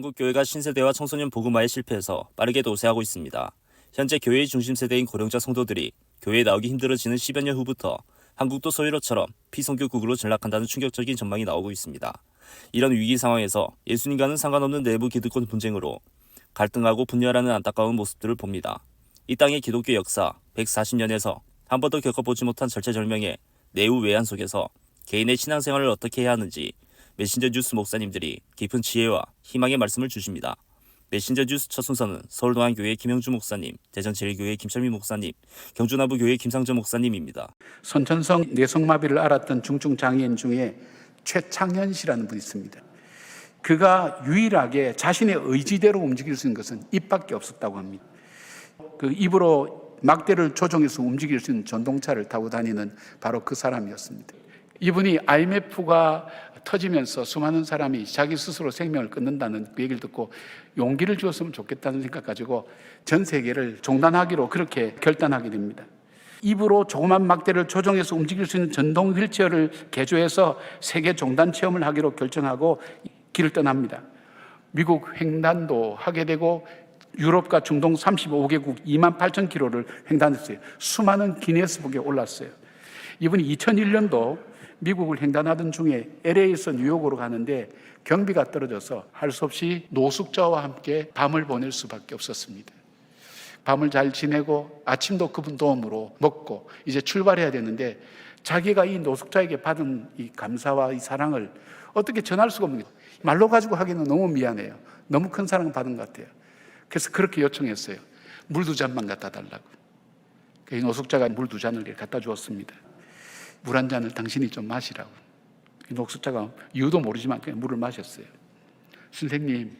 한국 교회가 신세대와 청소년 복음화에 실패해서 빠르게 노쇠하고 있습니다. 현재 교회의 중심 세대인 고령자 성도들이 교회에 나오기 힘들어지는 10여 년 후부터 한국도 소유로처럼 피선교국으로 전락한다는 충격적인 전망이 나오고 있습니다. 이런 위기 상황에서 예수님과는 상관없는 내부 기득권 분쟁으로 갈등하고 분열하는 안타까운 모습들을 봅니다. 이 땅의 기독교 역사 140년에서 한 번도 겪어보지 못한 절체절명의 내후 외환 속에서 개인의 신앙생활을 어떻게 해야 하는지 메신저 뉴스 목사님들이 깊은 지혜와 희망의 말씀을 주십니다. 메신저 뉴스 첫 순서는 서울동안교회 김영주 목사님, 대전제일교회 김철미 목사님, 경주나부교회 김상전 목사님입니다. 손천성 뇌성마비를 앓았던 중증 장애인 중에 최창현 씨라는 분이 있습니다. 그가 유일하게 자신의 의지대로 움직일 수 있는 것은 입밖에 없었다고 합니다. 그 입으로 막대를 조종해서 움직일 수 있는 전동차를 타고 다니는 바로 그 사람이었습니다. 이분이 IMF가 터지면서 수많은 사람이 자기 스스로 생명을 끊는다는 그 얘기를 듣고 용기를 주었으면 좋겠다는 생각 가지고 전 세계를 종단하기로 그렇게 결단하게 됩니다. 입으로 조그만 막대를 조종해서 움직일 수 있는 전동 휠체어를 개조해서 세계 종단 체험을 하기로 결정하고 길을 떠납니다. 미국 횡단도 하게 되고 유럽과 중동 35개국 28,000km를 횡단했어요. 수많은 기네스북에 올랐어요. 이분이 2001년도 미국을 횡단하던 중에 LA에서 뉴욕으로 가는데 경비가 떨어져서 할 수 없이 노숙자와 함께 밤을 보낼 수밖에 없었습니다. 밤을 잘 지내고 아침도 그분 도움으로 먹고 이제 출발해야 되는데 자기가 이 노숙자에게 받은 이 감사와 이 사랑을 어떻게 전할 수가 없는 거예요. 말로 가지고 하기는 너무 미안해요. 너무 큰 사랑을 받은 것 같아요. 그래서 그렇게 요청했어요. 물 2잔만 갖다 달라고. 그 노숙자가 물 2잔을 갖다 주었습니다. 물 한 잔을 당신이 좀 마시라고. 노숙자가 이유도 모르지만 그냥 물을 마셨어요. 선생님,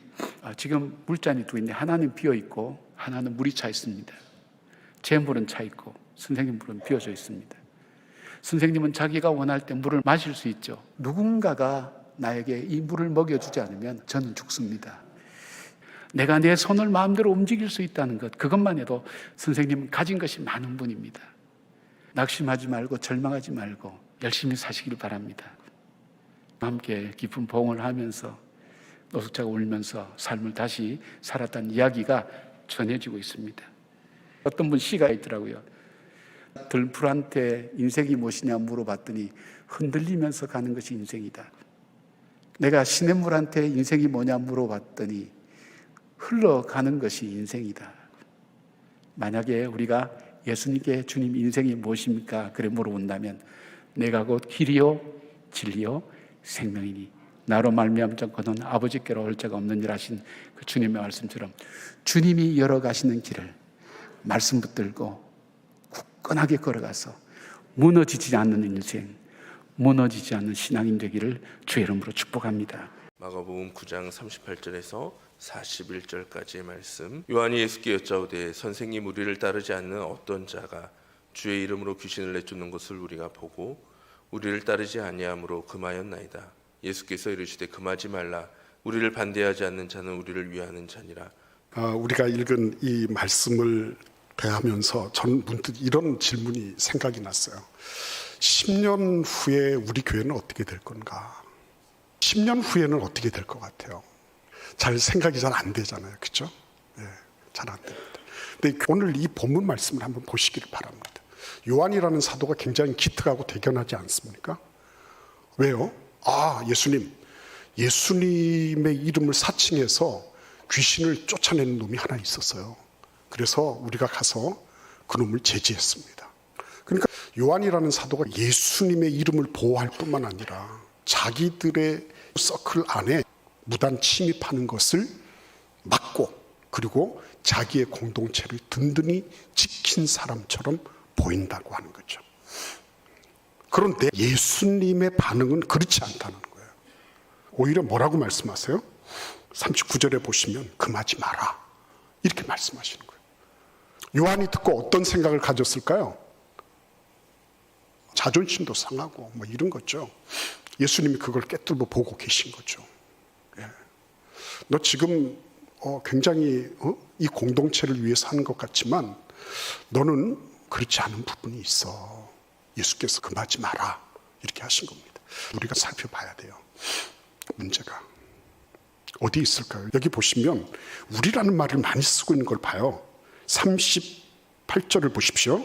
지금 물잔이 두 있는데 하나는 비어 있고 하나는 물이 차 있습니다. 제 물은 차 있고 선생님 물은 비어져 있습니다. 선생님은 자기가 원할 때 물을 마실 수 있죠. 누군가가 나에게 이 물을 먹여주지 않으면 저는 죽습니다. 내가 내 손을 마음대로 움직일 수 있다는 것, 그것만 해도 선생님은 가진 것이 많은 분입니다. 낙심하지 말고 절망하지 말고 열심히 사시길 바랍니다. 함께 깊은 봉을 하면서 노숙자가 울면서 삶을 다시 살았다는 이야기가 전해지고 있습니다. 어떤 분 시가 있더라고요. 들풀한테 인생이 무엇이냐 물어봤더니 흔들리면서 가는 것이 인생이다. 내가 시냇물한테 인생이 뭐냐 물어봤더니 흘러가는 것이 인생이다. 만약에 우리가 예수님께 주님 인생이 무엇입니까? 그래 물어본다면 내가 곧 길이요 진리요 생명이니 나로 말미암지 않고는 아버지께로 올 자가 없느니라 하신 그 주님의 말씀처럼 주님이 열어가시는 길을 말씀 붙들고 굳건하게 걸어가서 무너지지 않는 인생, 무너지지 않는 신앙인 되기를 주의 이름으로 축복합니다. 마가복음 9장 38절에서 41절까지의 말씀. 요한이 예수께 여짜오되 선생님, 우리를 따르지 않는 어떤 자가 주의 이름으로 귀신을 내쫓는 것을 우리가 보고 우리를 따르지 아니함으로 금하였나이다. 예수께서 이르시되 금하지 말라. 우리를 반대하지 않는 자는 우리를 위하는 자니라. 우리가 읽은 이 말씀을 대하면서 저는 문득 이런 질문이 생각이 났어요. 10년 후에 우리 교회는 어떻게 될 건가? 10년 후에는 어떻게 될 것 같아요? 잘 생각이 잘 안 되잖아요. 그렇죠? 네, 잘 안 됩니다. 근데 오늘 이 본문 말씀을 한번 보시기를 바랍니다. 요한이라는 사도가 굉장히 기특하고 대견하지 않습니까? 왜요? 예수님의 이름을 사칭해서 귀신을 쫓아내는 놈이 하나 있었어요. 그래서 우리가 가서 그 놈을 제지했습니다. 그러니까 요한이라는 사도가 예수님의 이름을 보호할 뿐만 아니라 자기들의 서클 안에 무단 침입하는 것을 막고 그리고 자기의 공동체를 든든히 지킨 사람처럼 보인다고 하는 거죠. 그런데 예수님의 반응은 그렇지 않다는 거예요. 오히려 뭐라고 말씀하세요? 39절에 보시면 금하지 마라 이렇게 말씀하시는 거예요. 요한이 듣고 어떤 생각을 가졌을까요? 자존심도 상하고 뭐 이런 거죠. 예수님이 그걸 깨뚫고 보고 계신 거죠. 너 지금 굉장히 이 공동체를 위해서 하는 것 같지만 너는 그렇지 않은 부분이 있어. 예수께서 금하지 마라 이렇게 하신 겁니다. 우리가 살펴봐야 돼요. 문제가 어디 있을까요? 여기 보시면 우리라는 말을 많이 쓰고 있는 걸 봐요. 38절을 보십시오.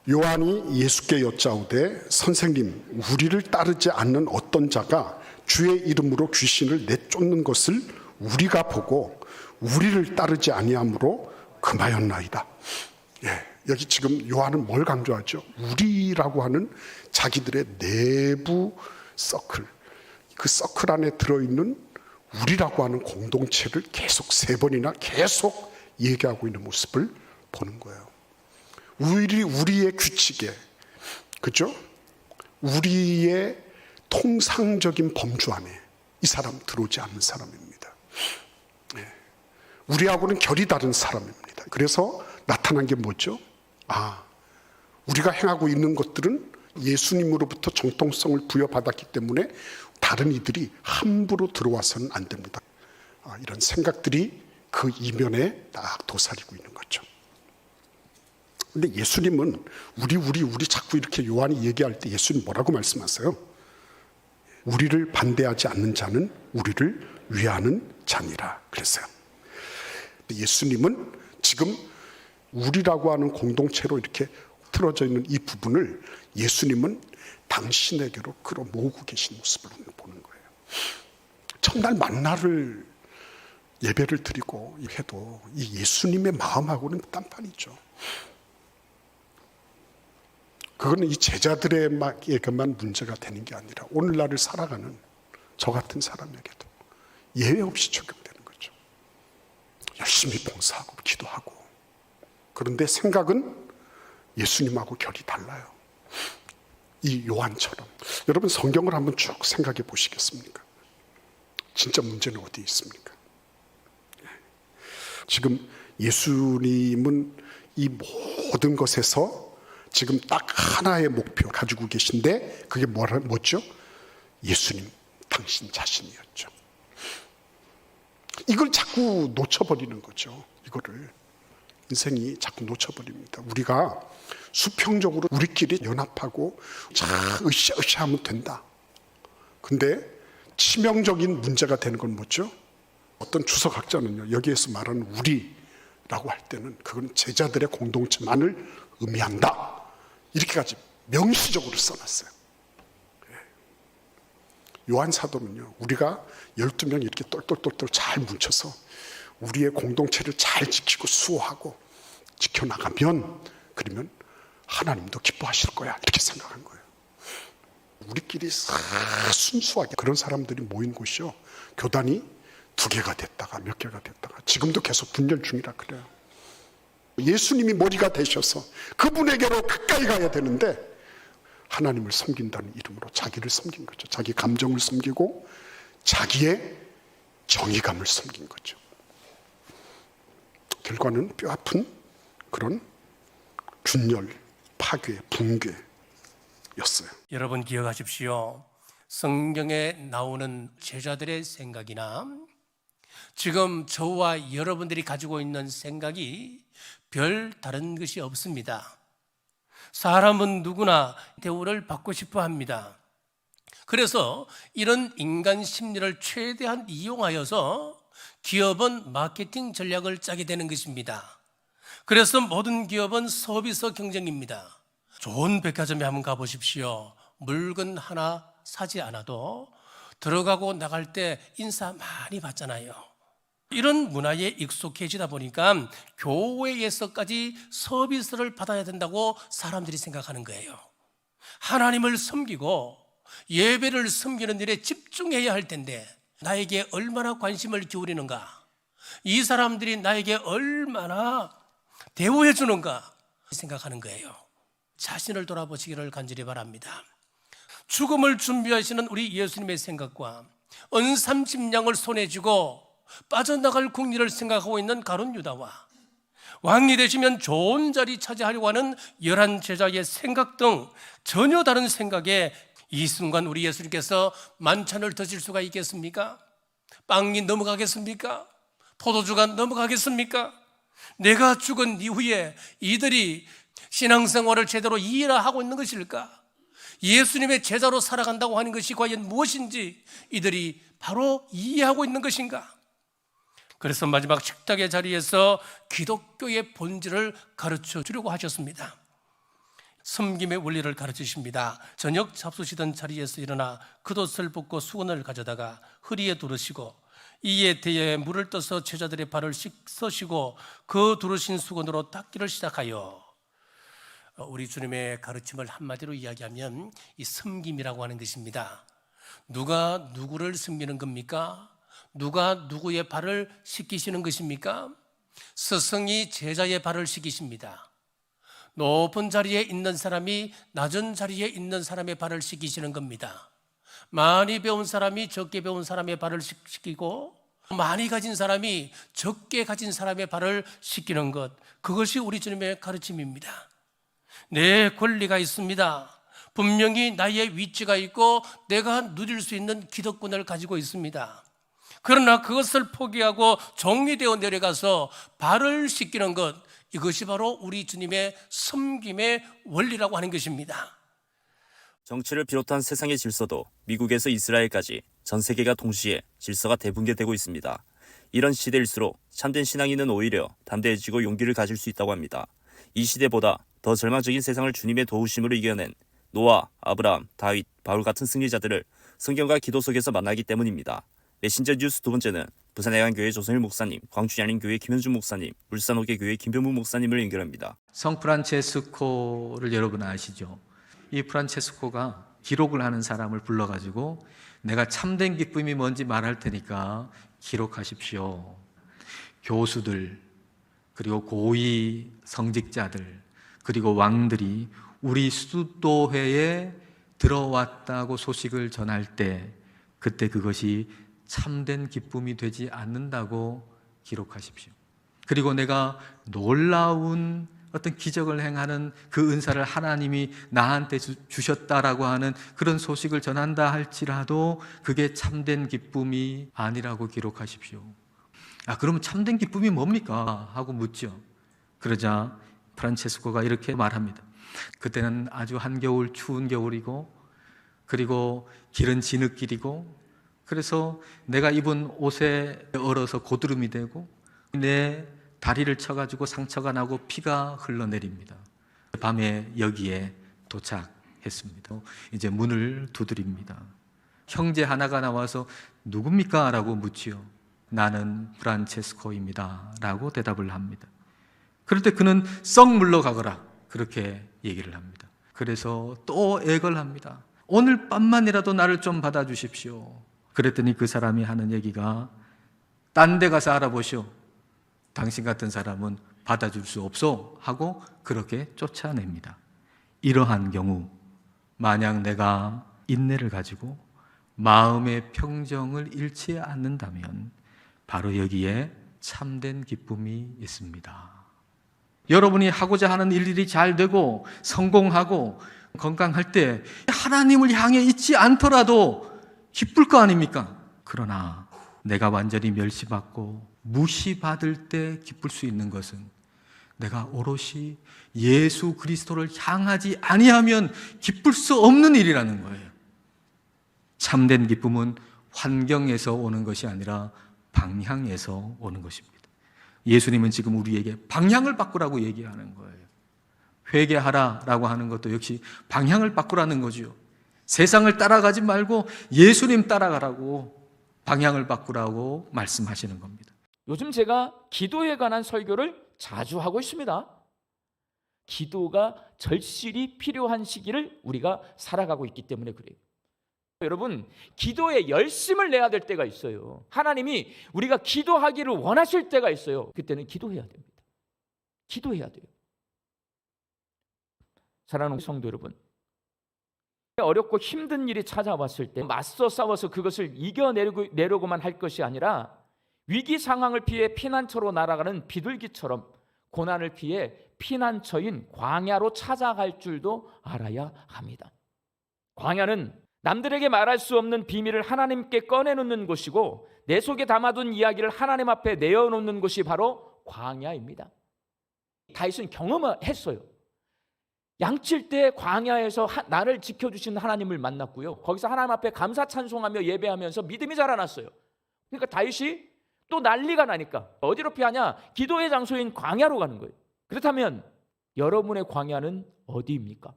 요한이 예수께 여짜오되 선생님, 우리를 따르지 않는 어떤 자가 주의 이름으로 귀신을 내쫓는 것을 우리가 보고 우리를 따르지 아니함으로 금하였나이다. 예, 여기 지금 요한은 뭘 강조하죠? 우리라고 하는 자기들의 내부 서클, 그 서클 안에 들어있는 우리라고 하는 공동체를 계속 3번이나 계속 얘기하고 있는 모습을 보는 거예요. 우리의 규칙에, 그죠? 우리의 통상적인 범주 안에 이 사람 들어오지 않는 사람입니다. 네. 우리하고는 결이 다른 사람입니다. 그래서 나타난 게 뭐죠? 우리가 행하고 있는 것들은 예수님으로부터 정통성을 부여받았기 때문에 다른 이들이 함부로 들어와서는 안 됩니다. 이런 생각들이 그 이면에 딱 도사리고 있는 거죠. 근데 예수님은 우리 자꾸 이렇게 요한이 얘기할 때 예수님 뭐라고 말씀하세요? 우리를 반대하지 않는 자는 우리를 위하는 자니라 그랬어요. 예수님은 지금 우리라고 하는 공동체로 이렇게 틀어져 있는 이 부분을 예수님은 당신에게로 끌어모으고 계신 모습을 보는 거예요. 첫날 만나를 예배를 드리고 해도 이 예수님의 마음하고는 딴판이죠. 그거는 이 제자들에게만 문제가 되는 게 아니라 오늘날을 살아가는 저 같은 사람에게도 예외 없이 적용되는 거죠. 열심히 봉사하고 기도하고, 그런데 생각은 예수님하고 결이 달라요. 이 요한처럼. 여러분 성경을 한번 쭉 생각해 보시겠습니까? 진짜 문제는 어디 있습니까? 지금 예수님은 이 모든 것에서 지금 딱 하나의 목표 가지고 계신데 그게 뭐죠? 예수님, 당신 자신이었죠. 이걸 자꾸 놓쳐버리는 거죠. 이거를 인생이 자꾸 놓쳐버립니다. 우리가 수평적으로 우리끼리 연합하고 으쌰으쌰 하면 된다. 근데 치명적인 문제가 되는 건 뭐죠? 어떤 주석학자는요, 여기에서 말하는 우리라고 할 때는 그건 제자들의 공동체만을 의미한다. 이렇게까지 명시적으로 써놨어요. 요한 사도는요, 우리가 12명 이렇게 똘똘똘똘 잘 뭉쳐서 우리의 공동체를 잘 지키고 수호하고 지켜나가면, 그러면 하나님도 기뻐하실 거야, 이렇게 생각한 거예요. 우리끼리 순수하게 그런 사람들이 모인 곳이요, 교단이 2개가 됐다가 몇 개가 됐다가 지금도 계속 분열 중이라 그래요. 예수님이 머리가 되셔서 그분에게로 가까이 가야 되는데 하나님을 섬긴다는 이름으로 자기를 섬긴 거죠. 자기 감정을 섬기고 자기의 정의감을 섬긴 거죠. 결과는 뼈아픈 그런 균열, 파괴, 붕괴였어요. 여러분 기억하십시오. 성경에 나오는 제자들의 생각이나 지금 저와 여러분들이 가지고 있는 생각이 별 다른 것이 없습니다. 사람은 누구나 대우를 받고 싶어 합니다. 그래서 이런 인간 심리를 최대한 이용하여서 기업은 마케팅 전략을 짜게 되는 것입니다. 그래서 모든 기업은 서비스 경쟁입니다. 좋은 백화점에 한번 가보십시오. 물건 하나 사지 않아도 들어가고 나갈 때 인사 많이 받잖아요. 이런 문화에 익숙해지다 보니까 교회에서까지 서비스를 받아야 된다고 사람들이 생각하는 거예요. 하나님을 섬기고 예배를 섬기는 일에 집중해야 할 텐데 나에게 얼마나 관심을 기울이는가, 이 사람들이 나에게 얼마나 대우해 주는가 생각하는 거예요. 자신을 돌아보시기를 간절히 바랍니다. 죽음을 준비하시는 우리 예수님의 생각과 은 30냥을 손에 쥐고 빠져나갈 국리를 생각하고 있는 가룟 유다와 왕이 되시면 좋은 자리 차지하려고 하는 11 제자의 생각 등 전혀 다른 생각에 이 순간 우리 예수님께서 만찬을 드실 수가 있겠습니까? 빵이 넘어가겠습니까? 포도주가 넘어가겠습니까? 내가 죽은 이후에 이들이 신앙생활을 제대로 이해하고 있는 것일까? 예수님의 제자로 살아간다고 하는 것이 과연 무엇인지 이들이 바로 이해하고 있는 것인가? 그래서 마지막 식탁의 자리에서 기독교의 본질을 가르쳐 주려고 하셨습니다. 섬김의 원리를 가르치십니다. 저녁 잡수시던 자리에서 일어나 겉옷을 벗고 수건을 가져다가 허리에 두르시고 이에 대에 물을 떠서 제자들의 발을 씻으시고 그 두르신 수건으로 닦기를 시작하여, 우리 주님의 가르침을 한마디로 이야기하면 이 섬김이라고 하는 것입니다. 누가 누구를 섬기는 겁니까? 누가 누구의 발을 씻기시는 것입니까? 스승이 제자의 발을 씻기십니다. 높은 자리에 있는 사람이 낮은 자리에 있는 사람의 발을 씻기시는 겁니다. 많이 배운 사람이 적게 배운 사람의 발을 씻기고, 많이 가진 사람이 적게 가진 사람의 발을 씻기는 것, 그것이 우리 주님의 가르침입니다. 내 권리가 있습니다. 분명히 나의 위치가 있고 내가 누릴 수 있는 기득권을 가지고 있습니다. 그러나 그것을 포기하고 종이 되어 내려가서 발을 씻기는 것, 이것이 바로 우리 주님의 섬김의 원리라고 하는 것입니다. 정치를 비롯한 세상의 질서도 미국에서 이스라엘까지 전 세계가 동시에 질서가 대붕괴되고 있습니다. 이런 시대일수록 참된 신앙인은 오히려 담대해지고 용기를 가질 수 있다고 합니다. 이 시대보다 더 절망적인 세상을 주님의 도우심으로 이겨낸 노아, 아브라함, 다윗, 바울 같은 승리자들을 성경과 기도 속에서 만나기 때문입니다. 메신저 뉴스 두 번째는 부산해안교회 조성일 목사님, 광주양림교회 김현준 목사님, 울산호계교회 김병무 목사님을 연결합니다. 성 프란체스코를 여러분 아시죠? 이 프란체스코가 기록을 하는 사람을 불러가지고 내가 참된 기쁨이 뭔지 말할 테니까 기록하십시오. 교수들, 그리고 고위 성직자들, 그리고 왕들이 우리 수도회에 들어왔다고 소식을 전할 때 그때 그것이 참된 기쁨이 되지 않는다고 기록하십시오. 그리고 내가 놀라운 어떤 기적을 행하는 그 은사를 하나님이 나한테 주셨다라고 하는 그런 소식을 전한다 할지라도 그게 참된 기쁨이 아니라고 기록하십시오. 그러면 참된 기쁨이 뭡니까? 하고 묻죠. 그러자 프란체스코가 이렇게 말합니다. 그때는 아주 한겨울 추운 겨울이고, 그리고 길은 진흙길이고, 그래서 내가 입은 옷에 얼어서 고드름이 되고 내 다리를 쳐가지고 상처가 나고 피가 흘러내립니다. 밤에 여기에 도착했습니다. 이제 문을 두드립니다. 형제 하나가 나와서 누굽니까? 라고 묻지요. 나는 프란체스코입니다. 라고 대답을 합니다. 그럴 때 그는 썩 물러가거라, 그렇게 얘기를 합니다. 그래서 또 애걸 합니다. 오늘 밤만이라도 나를 좀 받아주십시오. 그랬더니 그 사람이 하는 얘기가, 딴 데 가서 알아보시오. 당신 같은 사람은 받아줄 수 없어 하고 그렇게 쫓아냅니다. 이러한 경우 만약 내가 인내를 가지고 마음의 평정을 잃지 않는다면 바로 여기에 참된 기쁨이 있습니다. 여러분이 하고자 하는 일들이 잘 되고 성공하고 건강할 때 하나님을 향해 있지 않더라도 기쁠 거 아닙니까? 그러나 내가 완전히 멸시받고 무시받을 때 기쁠 수 있는 것은 내가 오롯이 예수 그리스도를 향하지 아니하면 기쁠 수 없는 일이라는 거예요. 참된 기쁨은 환경에서 오는 것이 아니라 방향에서 오는 것입니다. 예수님은 지금 우리에게 방향을 바꾸라고 얘기하는 거예요. 회개하라라고 하는 것도 역시 방향을 바꾸라는 거죠. 세상을 따라가지 말고 예수님 따라가라고, 방향을 바꾸라고 말씀하시는 겁니다. 요즘 제가 기도에 관한 설교를 자주 하고 있습니다. 기도가 절실히 필요한 시기를 우리가 살아가고 있기 때문에 그래요. 여러분, 기도에 열심을 내야 될 때가 있어요. 하나님이 우리가 기도하기를 원하실 때가 있어요. 그때는 기도해야 됩니다. 기도해야 돼요. 사랑하는 성도 여러분, 어렵고 힘든 일이 찾아왔을 때 맞서 싸워서 그것을 이겨내려고만 할 것이 아니라 위기 상황을 피해 피난처로 날아가는 비둘기처럼 고난을 피해 피난처인 광야로 찾아갈 줄도 알아야 합니다. 광야는 남들에게 말할 수 없는 비밀을 하나님께 꺼내놓는 곳이고 내 속에 담아둔 이야기를 하나님 앞에 내어놓는 곳이 바로 광야입니다. 다윗은 경험했어요. 양칠 때 광야에서 나를 지켜주신 하나님을 만났고요. 거기서 하나님 앞에 감사 찬송하며 예배하면서 믿음이 자라났어요. 그러니까 다윗이 또 난리가 나니까 어디로 피하냐? 기도의 장소인 광야로 가는 거예요. 그렇다면 여러분의 광야는 어디입니까?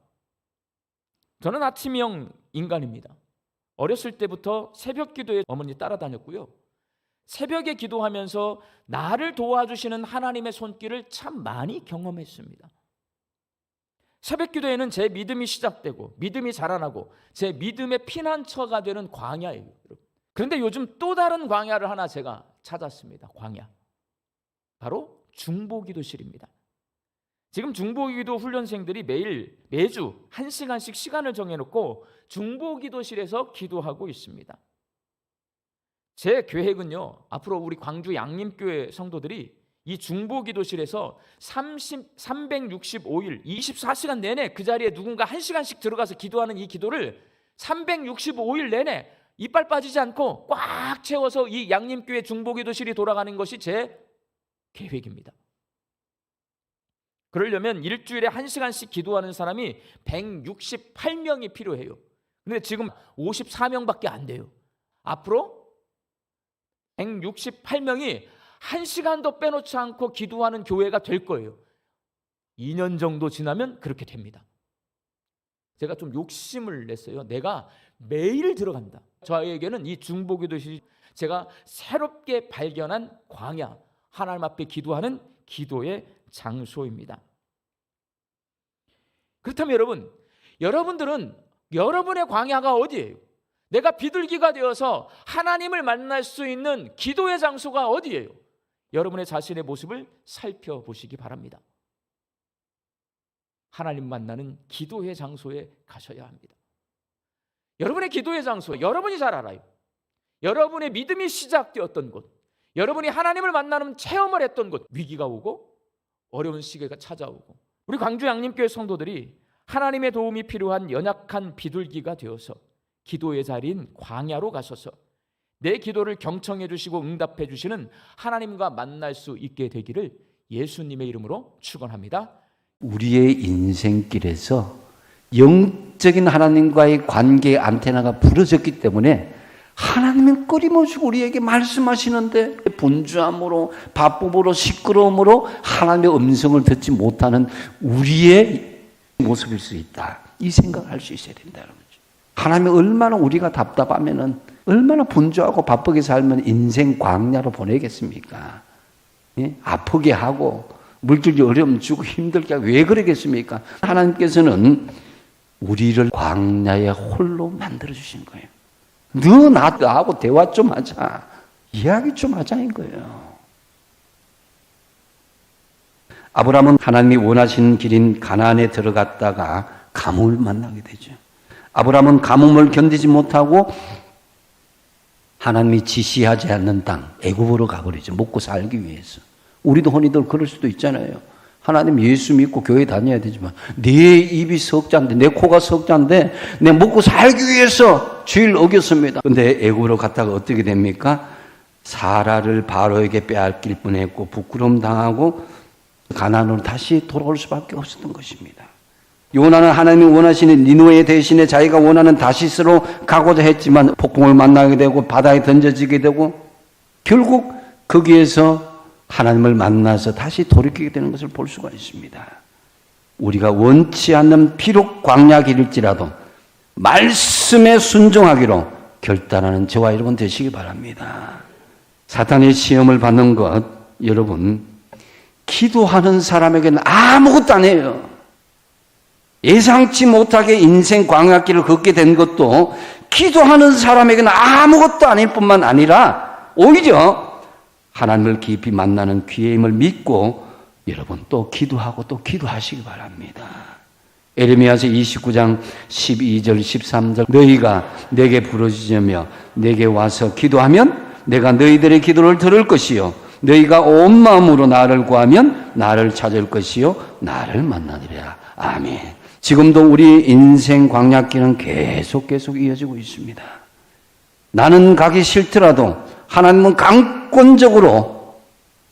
저는 아침형 인간입니다. 어렸을 때부터 새벽 기도에 어머니 따라다녔고요. 새벽에 기도하면서 나를 도와주시는 하나님의 손길을 참 많이 경험했습니다. 새벽 기도에는 제 믿음이 시작되고 믿음이 자라나고 제 믿음의 피난처가 되는 광야예요. 그런데 요즘 또 다른 광야를 하나 제가 찾았습니다. 광야. 바로 중보기도실입니다. 지금 중보기도 훈련생들이 매주 1시간씩 시간을 정해놓고 중보기도실에서 기도하고 있습니다. 제 계획은요, 앞으로 우리 광주 양림교회 성도들이 이 중보기도실에서 365일 24시간 내내 그 자리에 누군가 1시간씩 들어가서 기도하는 이 기도를 365일 내내 이빨 빠지지 않고 꽉 채워서 이 양림교회 중보기도실이 돌아가는 것이 제 계획입니다. 그러려면 일주일에 1시간씩 기도하는 사람이 168명이 필요해요. 근데 지금 54명밖에 안 돼요. 앞으로 168명이 1시간도 빼놓지 않고 기도하는 교회가 될 거예요. 2년 정도 지나면 그렇게 됩니다. 제가 좀 욕심을 냈어요. 내가 매일 들어간다. 저에게는 이 중보기도시 제가 새롭게 발견한 광야, 하나님 앞에 기도하는 기도의 장소입니다. 그렇다면 여러분들은 여러분의 광야가 어디예요? 내가 비둘기가 되어서 하나님을 만날 수 있는 기도의 장소가 어디예요? 여러분의 자신의 모습을 살펴보시기 바랍니다. 하나님 만나는 기도의 장소에 가셔야 합니다. 여러분의 기도의 장소, 여러분이 잘 알아요. 여러분의 믿음이 시작되었던 곳, 여러분이 하나님을 만나는 체험을 했던 곳, 위기가 오고 어려운 시기가 찾아오고 우리 광주 양림교회 성도들이 하나님의 도움이 필요한 연약한 비둘기가 되어서 기도의 자리인 광야로 가셔서 내 기도를 경청해 주시고 응답해 주시는 하나님과 만날 수 있게 되기를 예수님의 이름으로 축원합니다. 우리의 인생길에서 영적인 하나님과의 관계의 안테나가 부러졌기 때문에 하나님은 끊임없이 우리에게 말씀하시는데 분주함으로 바쁨으로 시끄러움으로 하나님의 음성을 듣지 못하는 우리의 모습일 수 있다. 이 생각을 할 수 있어야 된다. 하나님이 얼마나 우리가 답답하면은 얼마나 분주하고 바쁘게 살면 인생 광야로 보내겠습니까? 예? 아프게 하고 물질이 어려움 주고 힘들게 하고 왜 그러겠습니까? 하나님께서는 우리를 광야의 홀로 만들어 주신 거예요. 너 나하고 대화 좀 하자. 이야기 좀 하자인 거예요. 아브라함은 하나님이 원하시는 길인 가나안에 들어갔다가 가뭄을 만나게 되죠. 아브라함은 가뭄을 견디지 못하고 하나님이 지시하지 않는 땅 애굽으로 가버리죠. 먹고 살기 위해서. 우리도 흔히들 그럴 수도 있잖아요. 하나님 예수 믿고 교회 다녀야 되지만 내 입이 석자인데 내 코가 석자인데 내 먹고 살기 위해서 주의를 어겼습니다. 근데 애굽으로 갔다가 어떻게 됩니까? 사라를 바로에게 빼앗길 뻔했고 부끄러움 당하고 가나안으로 다시 돌아올 수밖에 없었던 것입니다. 요나는 하나님이 원하시는 니느웨 대신에 자기가 원하는 다시스로 가고자 했지만 폭풍을 만나게 되고 바다에 던져지게 되고 결국 거기에서 하나님을 만나서 다시 돌이키게 되는 것을 볼 수가 있습니다. 우리가 원치 않는 비록 광야 길일지라도 말씀에 순종하기로 결단하는 저와 여러분 되시기 바랍니다. 사탄의 시험을 받는 것 여러분 기도하는 사람에게는 아무것도 아니에요. 예상치 못하게 인생 광야길을 걷게 된 것도 기도하는 사람에게는 아무것도 아닐 뿐만 아니라 오히려 하나님을 깊이 만나는 기회임을 믿고 여러분 또 기도하고 또 기도하시기 바랍니다. 에레미야서 29장 12절 13절 너희가 내게 부르짖으며 내게 와서 기도하면 내가 너희들의 기도를 들을 것이요 너희가 온 마음으로 나를 구하면 나를 찾을 것이요 나를 만나리라. 아멘. 지금도 우리 인생 광야길은 계속 이어지고 있습니다. 나는 가기 싫더라도 하나님은 강권적으로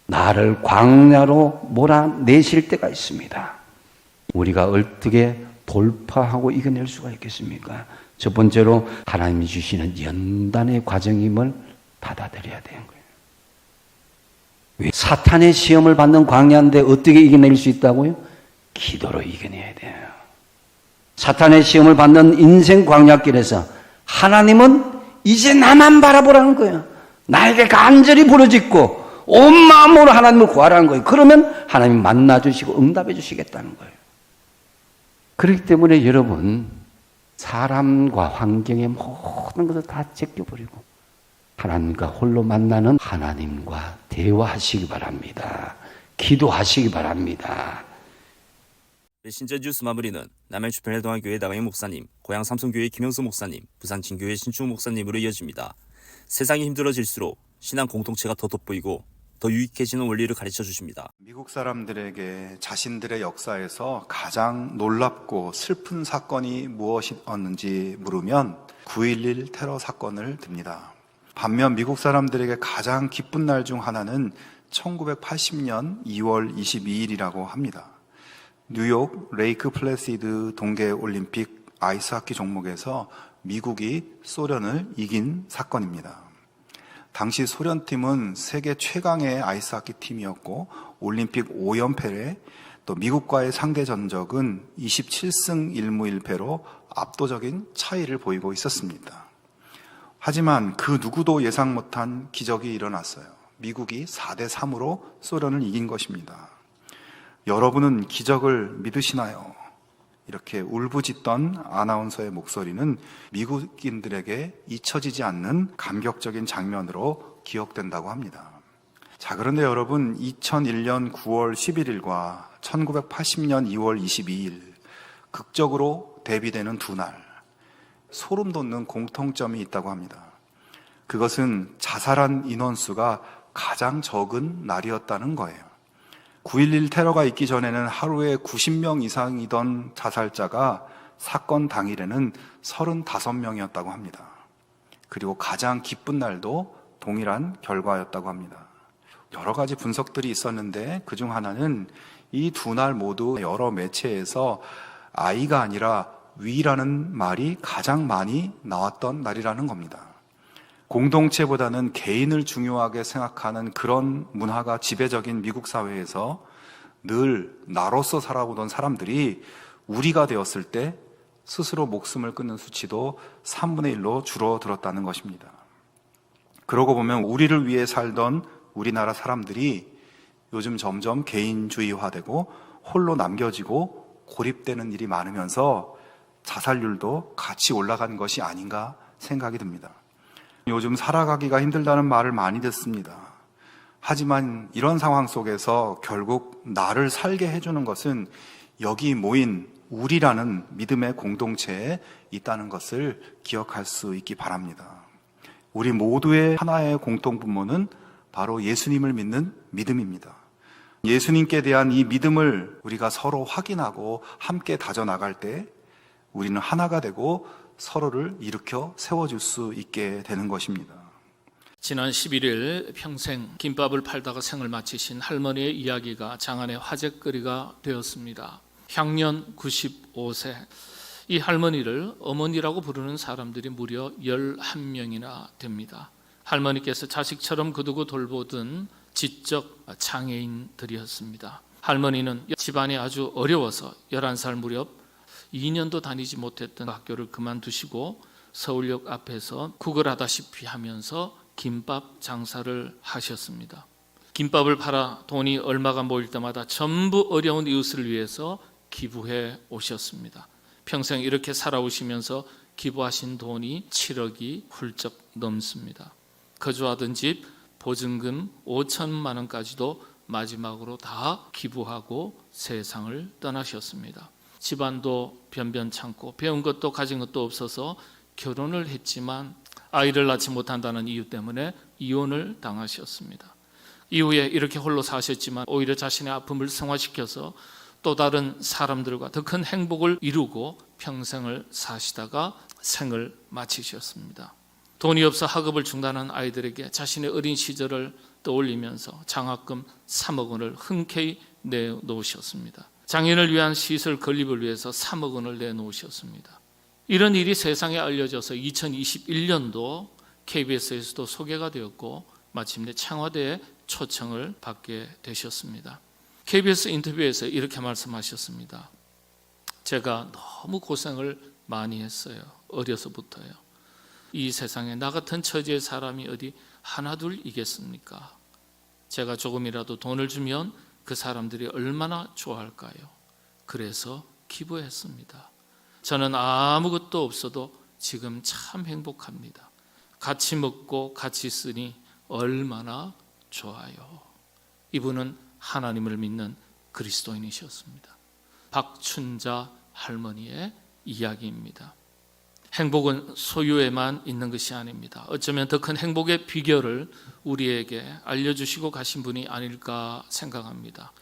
나를 광야로 몰아내실 때가 있습니다. 우리가 어떻게 돌파하고 이겨낼 수가 있겠습니까? 첫 번째로 하나님이 주시는 연단의 과정임을 받아들여야 되는 거예요. 왜? 사탄의 시험을 받는 광야인데 어떻게 이겨낼 수 있다고요? 기도로 이겨내야 돼요. 사탄의 시험을 받는 인생 광야길에서 하나님은 이제 나만 바라보라는 거예요. 나에게 간절히 부르짖고 온 마음으로 하나님을 구하라는 거예요. 그러면 하나님 만나주시고 응답해 주시겠다는 거예요. 그렇기 때문에 여러분, 사람과 환경의 모든 것을 다 제껴버리고 하나님과 홀로 만나는 하나님과 대화하시기 바랍니다. 기도하시기 바랍니다. 신전 뉴스 마무리는 남양 주편회동화교회 나강희 목사님, 고양 삼성교회 김영수 목사님, 부산 진교회 신충 목사님으로 이어집니다. 세상이 힘들어질수록 신앙 공동체가 더 돋보이고 더 유익해지는 원리를 가르쳐 주십니다. 미국 사람들에게 자신들의 역사에서 가장 놀랍고 슬픈 사건이 무엇이었는지 물으면 9.11 테러 사건을 듭니다. 반면 미국 사람들에게 가장 기쁜 날 중 하나는 1980년 2월 22일이라고 합니다. 뉴욕 레이크 플래시드 동계올림픽 아이스하키 종목에서 미국이 소련을 이긴 사건입니다. 당시 소련팀은 세계 최강의 아이스하키 팀이었고 올림픽 5연패에 또 미국과의 상대 전적은 27승 1무 1패로 압도적인 차이를 보이고 있었습니다. 하지만 그 누구도 예상 못한 기적이 일어났어요. 미국이 4대3으로 소련을 이긴 것입니다. 여러분은 기적을 믿으시나요? 이렇게 울부짖던 아나운서의 목소리는 미국인들에게 잊혀지지 않는 감격적인 장면으로 기억된다고 합니다. 자, 그런데 여러분, 2001년 9월 11일과 1980년 2월 22일 극적으로 대비되는 두 날, 소름 돋는 공통점이 있다고 합니다. 그것은 자살한 인원수가 가장 적은 날이었다는 거예요. 9.11 테러가 있기 전에는 하루에 90명 이상이던 자살자가 사건 당일에는 35명이었다고 합니다. 그리고 가장 기쁜 날도 동일한 결과였다고 합니다. 여러 가지 분석들이 있었는데 그중 하나는 이 두 날 모두 여러 매체에서 아이가 아니라 위라는 말이 가장 많이 나왔던 날이라는 겁니다. 공동체보다는 개인을 중요하게 생각하는 그런 문화가 지배적인 미국 사회에서 늘 나로서 살아오던 사람들이 우리가 되었을 때 스스로 목숨을 끊는 수치도 3분의 1로 줄어들었다는 것입니다. 그러고 보면 우리를 위해 살던 우리나라 사람들이 요즘 점점 개인주의화되고 홀로 남겨지고 고립되는 일이 많으면서 자살률도 같이 올라간 것이 아닌가 생각이 듭니다. 요즘 살아가기가 힘들다는 말을 많이 듣습니다. 하지만 이런 상황 속에서 결국 나를 살게 해주는 것은 여기 모인 우리라는 믿음의 공동체에 있다는 것을 기억할 수 있기 바랍니다. 우리 모두의 하나의 공통분모는 바로 예수님을 믿는 믿음입니다. 예수님께 대한 이 믿음을 우리가 서로 확인하고 함께 다져나갈 때 우리는 하나가 되고 서로를 일으켜 세워줄 수 있게 되는 것입니다. 지난 11일 평생 김밥을 팔다가 생을 마치신 할머니의 이야기가 장안의 화제거리가 되었습니다. 향년 95세. 이 할머니를 어머니라고 부르는 사람들이 무려 11명이나 됩니다. 할머니께서 자식처럼 거두고 돌보던 지적 장애인들이었습니다. 할머니는 집안이 아주 어려워서 11살 무렵 2년도 다니지 못했던 학교를 그만두시고 서울역 앞에서 구걸하다시피 하면서 김밥 장사를 하셨습니다. 김밥을 팔아 돈이 얼마가 모일 때마다 전부 어려운 이웃을 위해서 기부해 오셨습니다. 평생 이렇게 살아오시면서 기부하신 돈이 7억이 훌쩍 넘습니다. 거주하던 집 보증금 5천만 원까지도 마지막으로 다 기부하고 세상을 떠나셨습니다. 집안도 변변찮고 배운 것도 가진 것도 없어서 결혼을 했지만 아이를 낳지 못한다는 이유 때문에 이혼을 당하셨습니다. 이후에 이렇게 홀로 사셨지만 오히려 자신의 아픔을 승화시켜서 또 다른 사람들과 더 큰 행복을 이루고 평생을 사시다가 생을 마치셨습니다. 돈이 없어 학업을 중단한 아이들에게 자신의 어린 시절을 떠올리면서 장학금 3억 원을 흔쾌히 내놓으셨습니다. 장애인을 위한 시설 건립을 위해서 3억 원을 내놓으셨습니다. 이런 일이 세상에 알려져서 2021년도 KBS에서도 소개가 되었고 마침내 청와대에 초청을 받게 되셨습니다. KBS 인터뷰에서 이렇게 말씀하셨습니다. 제가 너무 고생을 많이 했어요. 어려서부터요. 이 세상에 나 같은 처지의 사람이 어디 하나둘이겠습니까? 제가 조금이라도 돈을 주면 그 사람들이 얼마나 좋아할까요? 그래서 기부했습니다. 저는 아무것도 없어도 지금 참 행복합니다. 같이 먹고 같이 쓰니 얼마나 좋아요. 이분은 하나님을 믿는 그리스도인이셨습니다. 박춘자 할머니의 이야기입니다. 행복은 소유에만 있는 것이 아닙니다. 어쩌면 더 큰 행복의 비결을 우리에게 알려주시고 가신 분이 아닐까 생각합니다.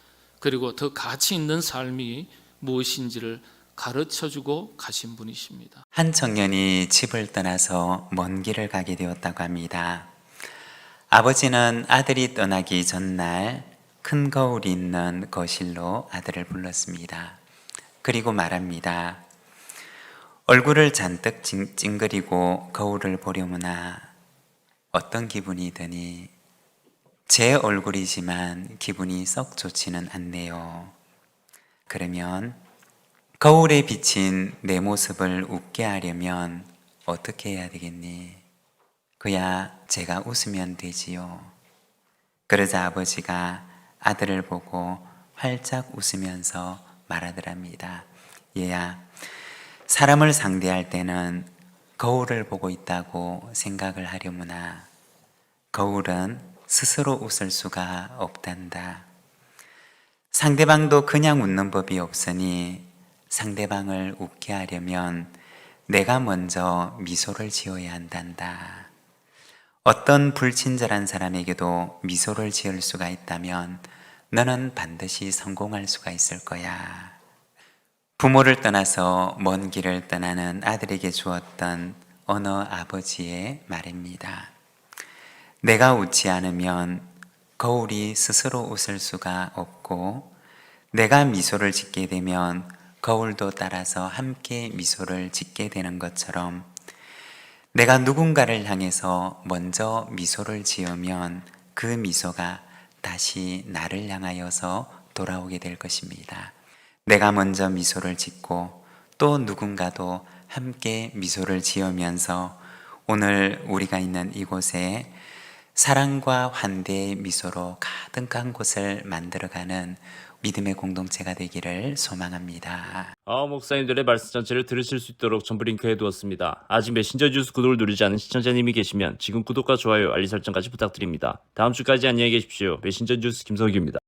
그리고 더 가치 있는 삶이 무엇인지를 가르쳐주고 가신 분이십니다. 한 청년이 집을 떠나서 먼 길을 가게 되었다고 합니다. 아버지는 아들이 떠나기 전날 큰 거울이 있는 거실로 아들을 불렀습니다. 그리고 말합니다. 얼굴을 잔뜩 찡그리고 거울을 보려무나 어떤 기분이 드니 제 얼굴이지만 기분이 썩 좋지는 않네요. 그러면 거울에 비친 내 모습을 웃게 하려면 어떻게 해야 되겠니? 그야 제가 웃으면 되지요. 그러자 아버지가 아들을 보고 활짝 웃으면서 말하더랍니다. 얘야, 사람을 상대할 때는 거울을 보고 있다고 생각을 하려무나 거울은 스스로 웃을 수가 없단다. 상대방도 그냥 웃는 법이 없으니 상대방을 웃게 하려면 내가 먼저 미소를 지어야 한단다. 어떤 불친절한 사람에게도 미소를 지을 수가 있다면 너는 반드시 성공할 수가 있을 거야. 부모를 떠나서 먼 길을 떠나는 아들에게 주었던 어느 아버지의 말입니다. 내가 웃지 않으면 거울이 스스로 웃을 수가 없고 내가 미소를 짓게 되면 거울도 따라서 함께 미소를 짓게 되는 것처럼 내가 누군가를 향해서 먼저 미소를 지으면 그 미소가 다시 나를 향하여서 돌아오게 될 것입니다. 내가 먼저 미소를 짓고 또 누군가도 함께 미소를 지으면서 오늘 우리가 있는 이곳에 사랑과 환대의 미소로 가득한 곳을 만들어가는 믿음의 공동체가 되기를 소망합니다. 목사님들의 말씀 전체를 들으실 수 있도록 전부 링크해 두었습니다. 아직 메신저 뉴스 구독을 누르지 않은 시청자님이 계시면 지금 구독과 좋아요, 알림 설정까지 부탁드립니다. 다음 주까지 안녕히 계십시오. 메신저 뉴스 김석규입니다.